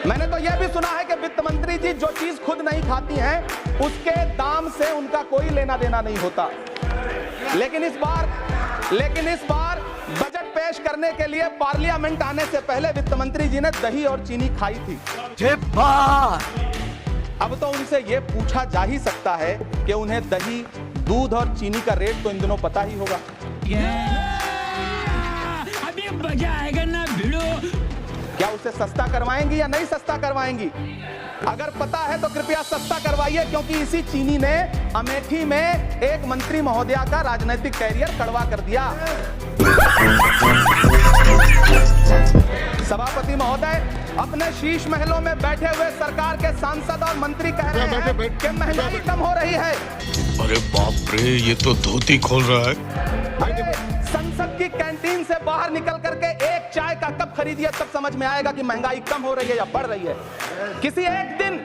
मैंने तो यह भी सुना है कि वित्त मंत्री जी जो चीज खुद नहीं खाती हैं उसके दाम से उनका कोई लेना देना नहीं होता। लेकिन इस बार बजट पेश करने के लिए पार्लियामेंट आने से पहले वित्त मंत्री जी ने दही और चीनी खाई थी। अब तो उनसे यह पूछा जा ही सकता है कि उन्हें दही, दूध और चीनी का रेट तो इन दिनों पता ही होगा। अभी मजा आएगा ना भिड़ो। क्या उसे सस्ता करवाएंगी या नहीं सस्ता करवाएंगी? अगर पता है तो कृपया सस्ता करवाइए, क्योंकि इसी चीनी ने अमेठी में एक मंत्री महोदया का राजनीतिक कैरियर कड़वा कर दिया। सभापति महोदय, अपने शीश महलों में बैठे हुए सरकार के सांसद और मंत्री कह रहे हैं कि महंगाई कम हो रही है। अरे बाप रे, ये तो धोती खोल रहा है। संसद की कैंटीन से बाहर निकल करके एक चाय का कप खरीदिए, तब समझ में आएगा कि महंगाई कम हो रही है या बढ़ रही है। किसी एक दिन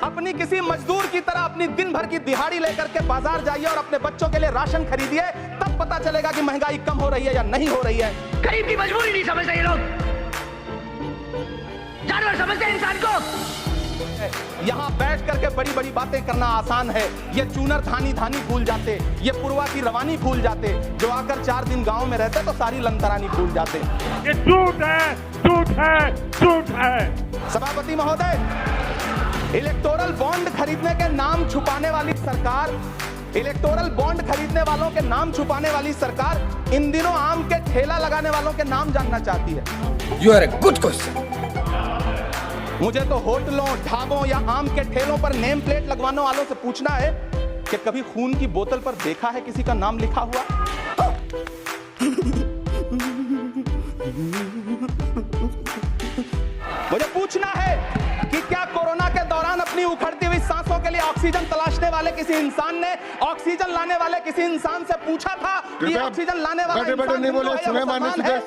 अपनी किसी मजदूर की तरह अपनी दिन भर की दिहाड़ी लेकर के बाजार जाइए और अपने बच्चों के लिए राशन खरीदिए, तब पता चलेगा कि महंगाई कम हो रही है या नहीं हो रही है। गरीब की मजबूरी नहीं समझते ये लोग, जानवर समझते हैं इंसान को। यहाँ बैठ करके बड़ी बड़ी बातें करना आसान है। ये चूनर धानी धानी भूल जाते, ये पुरवा की रवानी भूल जाते, जो आकर 4 दिन गांव में रहते तो सारी लंतरानी भूल जाते। ये झूठ है, झूठ है, झूठ है। सभापति महोदय, इलेक्टोरल बॉन्ड खरीदने के नाम छुपाने वाली सरकार, इलेक्टोरल बॉन्ड खरीदने वालों के नाम छुपाने वाली सरकार इन दिनों आम के ठेला लगाने वालों के नाम जानना चाहती है। You are a good question. मुझे तो होटलों, ढाबों या आम के ठेलों पर नेम प्लेट लगवाने वालों से पूछना है कि कभी खून की बोतल पर देखा है किसी का नाम लिखा हुआ? मुझे पूछना है कि क्या कोरोना के दौरान अपनी उखड़ती हुई सांसों के लिए ऑक्सीजन तलाशने वाले किसी इंसान ने ऑक्सीजन लाने वाले किसी इंसान से पूछा था कि ऑक्सीजन लाने वाला इंसान नहीं बोले?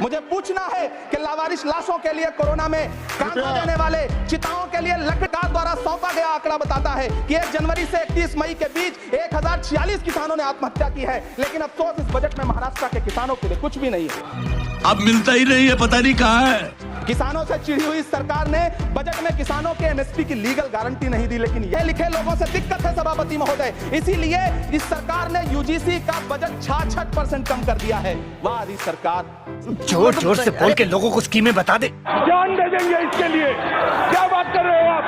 मुझे पूछना है कि लावारिश लाशों के लिए कोरोना में काम देने वाले चिताओं के लिए सरकार द्वारा सौंपा गया आंकड़ा बताता है कि 1 जनवरी से 31 मई के बीच 1046 किसानों ने आत्महत्या की है। लेकिन अफसोस, इस बजट में महाराष्ट्र के किसानों के लिए कुछ भी नहीं है। अब मिलता ही नहीं है, पता नहीं कहाँ है। किसानों से चिढ़ी हुई सरकार ने बजट में किसानों के एमएसपी की लीगल गारंटी नहीं दी, लेकिन यह लिखे लोगों से दिक्कत है सभापति महोदय। इसीलिए इस सरकार ने यूजीसी का बजट 66% कम कर दिया है। वाह री सरकार, जोर जोर से बोल के लोगों को स्कीमें बता दे। जान दे देंगे इसके लिए। क्या बात कर रहे हो आप?